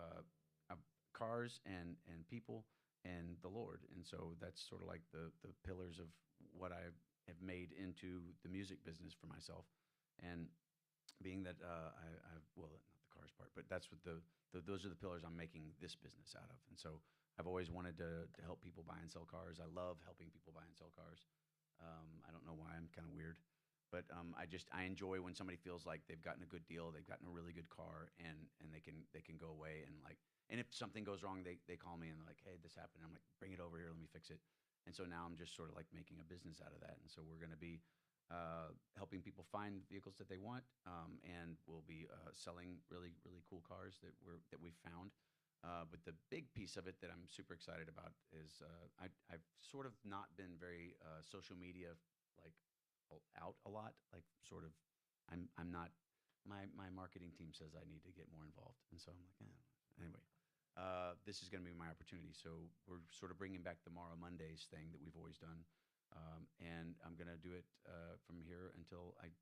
cars and people and the Lord. And so that's sort of like the pillars of what I have made into the music business for myself. And being that well, not the cars part, but that's what those are the pillars I'm making this business out of. And so I've always wanted to help people buy and sell cars. I love helping people buy and sell cars. I don't know why, I'm kind of weird, but I enjoy when somebody feels like they've gotten a good deal, they've gotten a really good car, and they can go away and like, and if something goes wrong, they call me and they're like, hey, this happened. I'm like, bring it over here, let me fix it. And so now I'm just sort of like making a business out of that. And so we're going to be helping people find vehicles that they want, and we'll be selling really cool cars that we've found. But the big piece of it that I'm super excited about is I've sort of not been very social media like out a lot. Like sort of, I'm not. My marketing team says I need to get more involved, and so I'm like, anyway. This is going to be my opportunity. So we're sort of bringing back the Morrow Mondays thing that we've always done, and I'm going to do it from here until I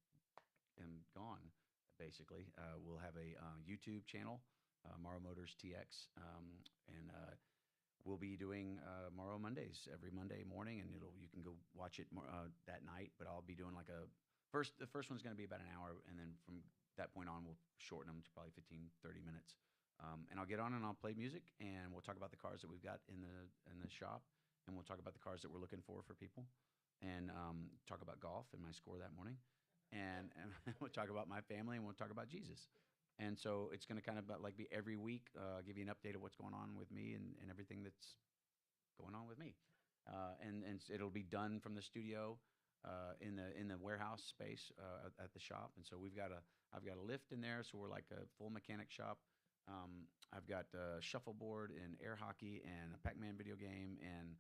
am gone. Basically, we'll have a YouTube channel, Morrow Motors TX, and we'll be doing Morrow Mondays every Monday morning, and you can go watch it that night. But I'll be doing like the first one's going to be about an hour, and then from that point on, we'll shorten them to probably 15, 30 minutes. And I'll get on and I'll play music, and we'll talk about the cars that we've got in the shop, and we'll talk about the cars that we're looking for people, and talk about golf and my score that morning, and we'll talk about my family, and we'll talk about Jesus. And so it's going to kind of like be every week, give you an update of what's going on with me and everything that's going on with me, and it'll be done from the studio in the warehouse space at the shop. And so I've got a lift in there, so we're like a full mechanic shop. I've got a shuffleboard and air hockey and a Pac-Man video game, and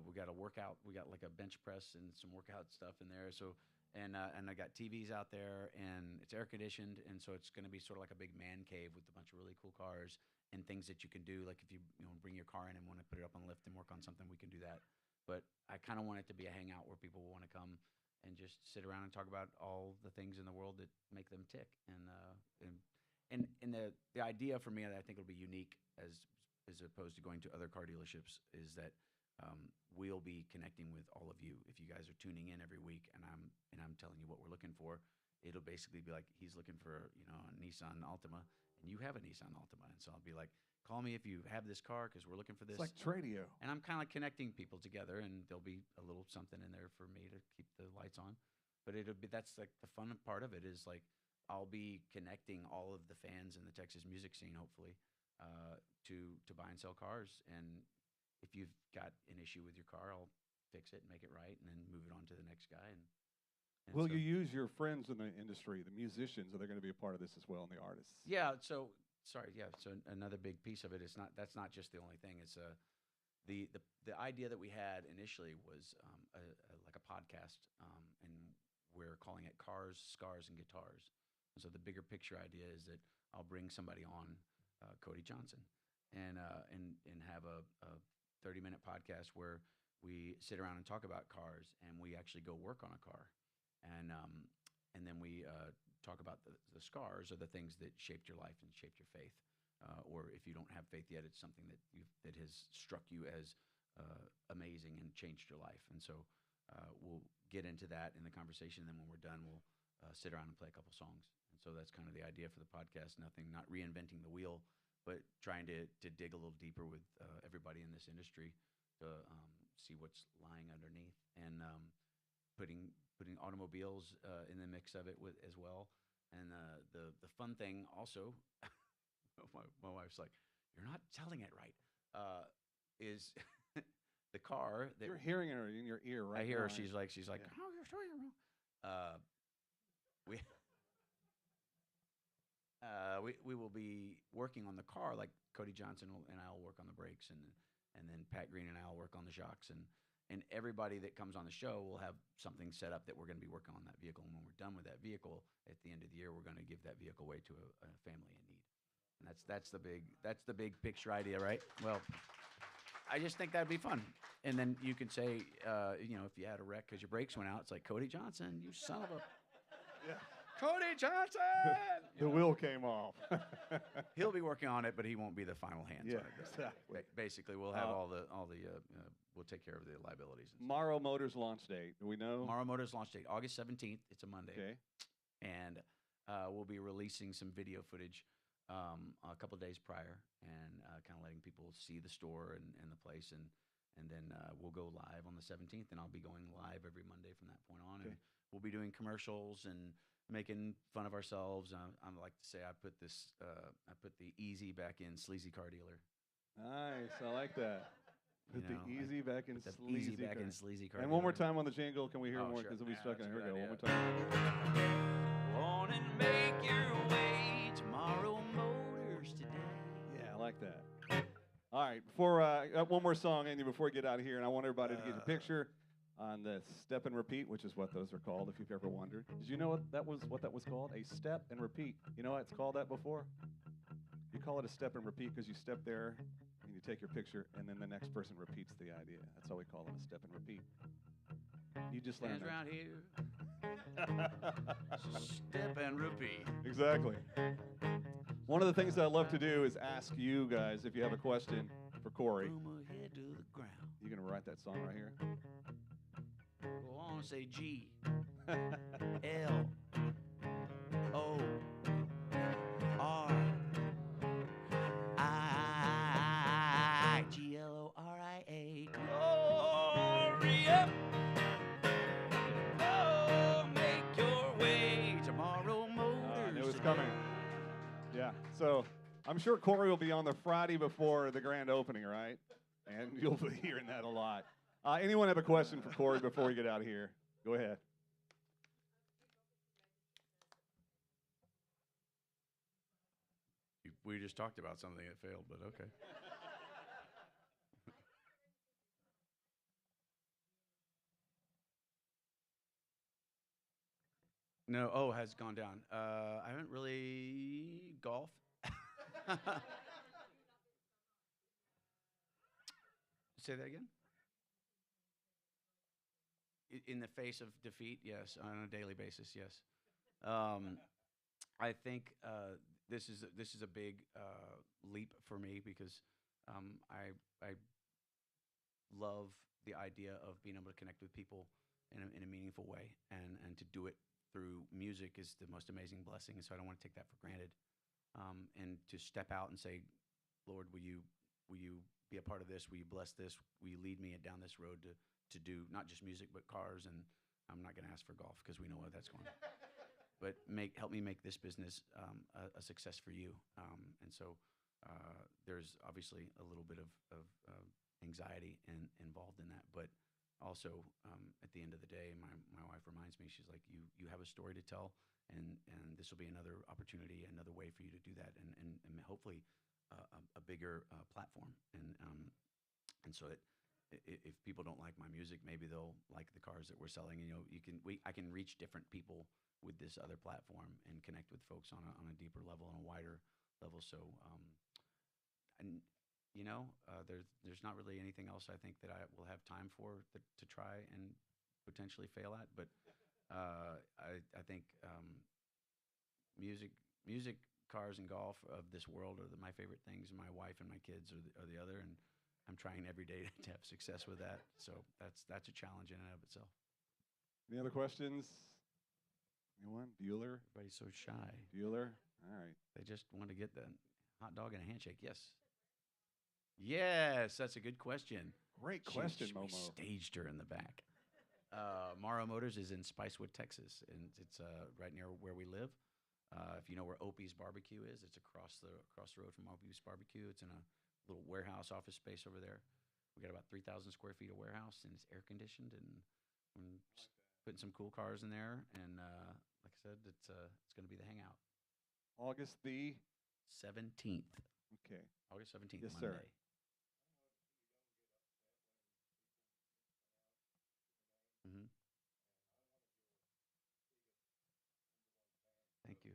we got a workout. We got like a bench press and some workout stuff in there. So and I got TVs out there, and it's air conditioned, and so it's going to be sort of like a big man cave with a bunch of really cool cars and things that you can do. Like if you bring your car in and want to put it up on the lift and work on something, we can do that. But I kind of want it to be a hangout where people will want to come and just sit around and talk about all the things in the world that make them tick. And the idea for me, I think it'll be unique as opposed to going to other car dealerships, is that we'll be connecting with all of you. If you guys are tuning in every week, and I'm telling you what we're looking for, it'll basically be like he's looking for a Nissan Altima, and you have a Nissan Altima, and so I'll be like, call me if you have this car because we're looking for this. It's like Tradio. And I'm kind of like connecting people together, and there'll be a little something in there for me to keep the lights on. But that's like the fun part of it is like I'll be connecting all of the fans in the Texas music scene, hopefully, to buy and sell cars. And if you've got an issue with your car, I'll fix it and make it right, and then move it on to the next guy. And Will so, you use your friends in the industry, the musicians? Are they going to be a part of this as well, and the artists? Yeah. So sorry. Yeah. So another big piece of it is that's not just the only thing. It's the idea that we had initially was like a podcast, and we're calling it Cars, Scars, and Guitars. And so the bigger picture idea is that I'll bring somebody on, Cody Johnson, and have a 30-minute podcast where we sit around and talk about cars, and we actually go work on a car, and then we talk about the scars or the things that shaped your life and shaped your faith, or if you don't have faith yet, it's something that has struck you as amazing and changed your life. And so we'll get into that in the conversation, and then when we're done, we'll sit around and play a couple songs, And so that's kind of the idea for the podcast. Not reinventing the wheel, but trying to dig a little deeper with everybody in this industry to see what's lying underneath, and putting automobiles in the mix of it as well. And the fun thing also, my wife's like, "You're not telling it right." Is the car that You're hearing her in your ear right I hear now. her. She's like, Yeah. "Oh, you're saying it wrong." We will be working on the car, like Cody Johnson and I will work on the brakes, and then Pat Green and I will work on the shocks, and everybody that comes on the show will have something set up that we're going to be working on that vehicle. And when we're done with that vehicle at the end of the year, we're going to give that vehicle away to a family in need. And that's the big picture idea, right? Well, I just think that'd be fun. And then you can say, if you had a wreck because your brakes went out, it's like, Cody Johnson, you son of a... Yeah. Cody Johnson! The wheel came off. He'll be working on it, but he won't be the final hands Yeah, on it. exactly. Basically, we'll have we'll take care of the liabilities. And Morrow Motors launch date. Do we know? Morrow Motors launch date, August 17th. It's a Monday. Okay. And we'll be releasing some video footage a couple days prior, and kind of letting people see the store and the place, and then we'll go live on the 17th, and I'll be going live every Monday from that point on. Okay. And we'll be doing commercials and making fun of ourselves. I like to say I put the easy back in sleazy car dealer. Nice. I like that. Put the easy back in sleazy car. Sleazy car. And dealer. one more time on the jingle. Can we hear more? Sure. Because we'll be Yeah, stuck in that's it. Here a we go. good One idea. more time. Go on and make your way to Morrow Motors today. Yeah, I like that. All right. Before one more song, Andy, before we get out of here, and I want everybody to get a picture on the step and repeat, which is what those are called, if you've ever wondered. Did you know what that was called? A step and repeat. You know what it's called that before? You call it a step and repeat because you step there and you take your picture, and then the next person repeats the idea. That's why we call them a step and repeat. You just learned Stands that. around here. Step and repeat. Exactly. One of the things that I love to do is ask you guys if you have a question for Cory. From ahead to the ground. You gonna write that song right here? Go on and say G. L. O. R. I. Gloria. Gloria. Oh, make your way to Morrow Motors. I knew it was coming. Yeah. So I'm sure Cory will be on the Friday before the grand opening, right? And you'll be hearing that a lot. Anyone have a question for Cory before we get out of here? Go ahead. We just talked about something that failed, but okay. No, has gone down. I haven't really golf. Say that again? In the face of defeat, yes. On a daily basis, yes. I think this is a big leap for me because I love the idea of being able to connect with people in a meaningful way, and to do it through music is the most amazing blessing. And so I don't want to take that for granted. And to step out and say, Lord, will you be a part of this? Will you bless this? Will you lead me down this road to do not just music but cars? And I'm not going to ask for golf because we know where that's going. But help me make this business a success for you. And so there's obviously a little bit of anxiety involved in that, but also at the end of the day, my wife reminds me, she's like, you have a story to tell, and this will be another opportunity, another way for you to do that, and hopefully a bigger platform. And so if people don't like my music, maybe they'll like the cars that we're selling. I can reach different people with this other platform and connect with folks on a deeper level and a wider level. So, there's not really anything else I think that I will have time for to try and potentially fail at. But I think music, cars, and golf of this world are my favorite things. My wife and my kids are the other, and I'm trying every day to have success with that. So that's a challenge in and of itself. Any other questions? Anyone? Bueller? Everybody's so shy. Bueller? All right. They just want to get the hot dog and a handshake. Yes. Yes, that's a good question. Great question, We Momo. staged her in the back. Morrow Motors is in Spicewood, Texas, and it's right near where we live. If you know where Opie's Barbecue is, it's across the road from Opie's Barbecue. It's in a little warehouse office space over there. We got about 3,000 square feet of warehouse, and it's air conditioned, and we're putting some cool cars in there. And like I said, it's going to be the hangout. August the 17th. Okay. August 17th, Yes, Monday. sir. Mm-hmm. Thank you.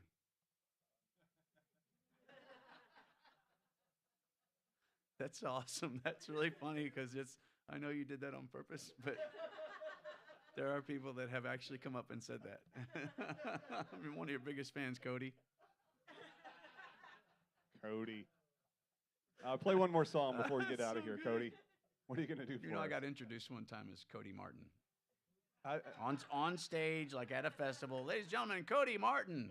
That's awesome. That's really funny because I know you did that on purpose, but there are people that have actually come up and said that. I'm one of your biggest fans, Cody. Cody. Play one more song before we get out of So here, good. Cody. What are you going to do for You know, I us? got introduced one time as Cody Martin. I- On stage, like at a festival. Ladies and gentlemen, Cody Martin.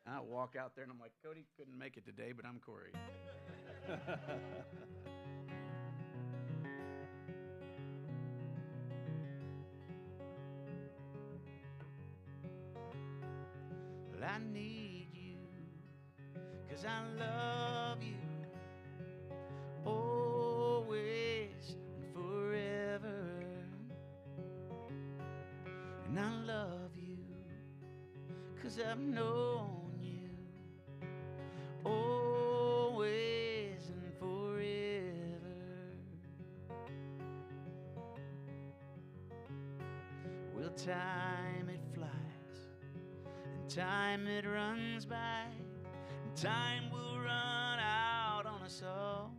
I walk out there and I'm like, Cody couldn't make it today, but I'm Cory. Well, I need you, 'cause I love you, always and forever. And I love you, 'cause I've known you, always and forever. Well, time it flies, and time it runs by, and time will run out on us all.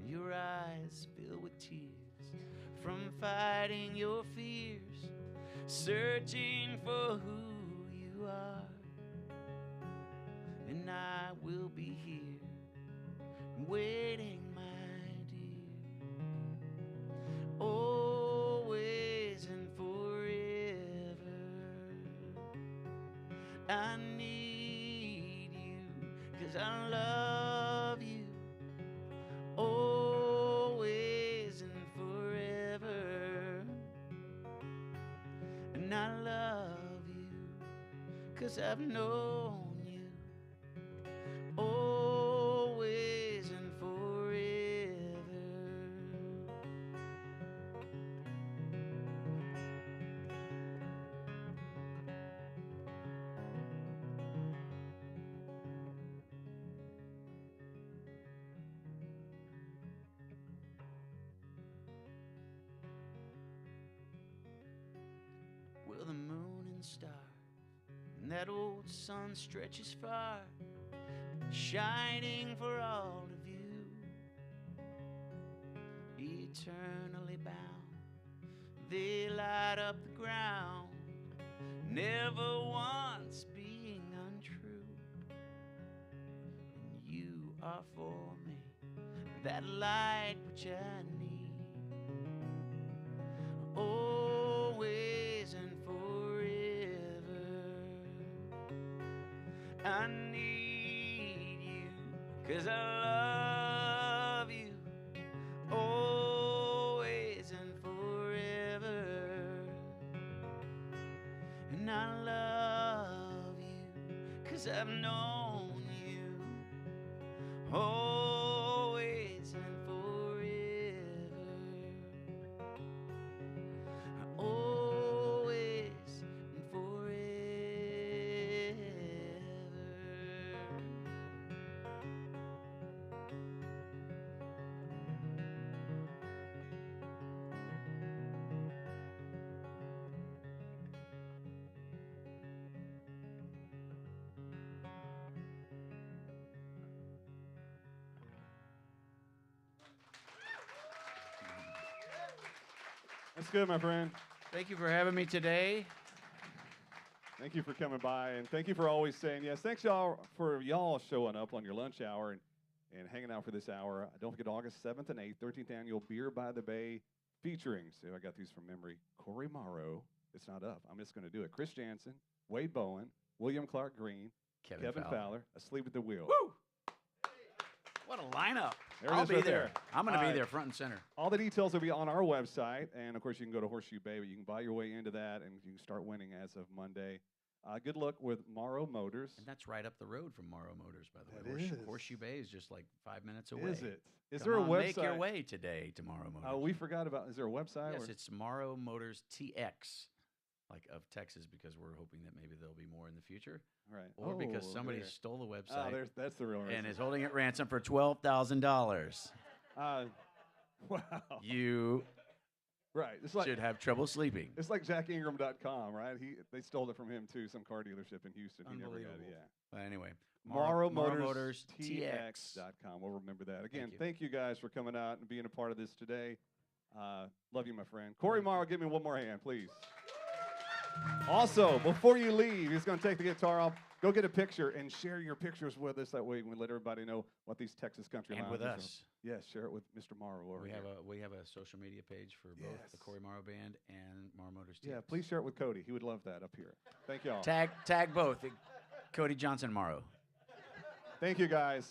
Your eyes fill with tears from fighting your fears, searching for who you are. And I will be here waiting, my dear, always and forever. I need you, 'cause I love you, always and forever. And I love you, 'cause I've known you, always and forever. Well, the moon and stars and that old sun stretches far, shining for all of you, eternally bound. They light up the ground, never once being untrue. And you are for me that light which I need, always and forever. I need you, 'cause I love you, always and forever. And I love you, 'cause I've known you, always and forever. Always and forever. That's good, my friend. Thank you for having me today. Thank you for coming by, and thank you for always saying yes. Thanks, y'all, for y'all showing up on your lunch hour and hanging out for this hour. Don't forget August 7th and 8th, 13th Annual Beer by the Bay featuring, so I got these from memory, Cory Morrow, It's not up. I'm just going to do it. Chris Jansen, Wade Bowen, William Clark Green, Kevin Fowler, asleep at the wheel. Woo! What a lineup. There it I'll is be right there. I'm going to be right. there front and center. All the details will be on our website. And, of course, you can go to Horseshoe Bay, but you can buy your way into that, and you can start winning as of Monday. Good luck with Morrow Motors. And that's right up the road from Morrow Motors, by the That way. is. Horseshoe Bay is just like 5 minutes away. Is it? Is Come there a on, website? Make your way today to Morrow Motors. We forgot about. Is there a website? Yes, or? it's Morrow Motors TX, like of Texas, because we're hoping that maybe there'll be more in the future. Right. Or because somebody there. stole the website That's the real reason. and is holding it ransom for $12,000. Wow. You Right. It's like should have trouble sleeping. it's like JackIngram.com, right? They stole it from him too. Some car dealership in Houston. He never got it. Unbelievable. Yeah. But anyway, Morrow Motors Motors TX. TX.com. We'll remember that. Again, you. thank you guys for coming out and being a part of this today. Love you, my friend. Cory Morrow, give me one more hand, please. Also, before you leave, he's going to take the guitar off. Go get a picture and share your pictures with us. That way we can let everybody know what these Texas country And with lounges us. are. Yes, share it with Mr. Morrow over here. We have a social media page for both the Yes. Cory Morrow Band and Morrow Motors TX. Yeah, please share it with Cody. He would love that up here. Thank you all. Tag both, Cody Johnson Morrow. Thank you, guys.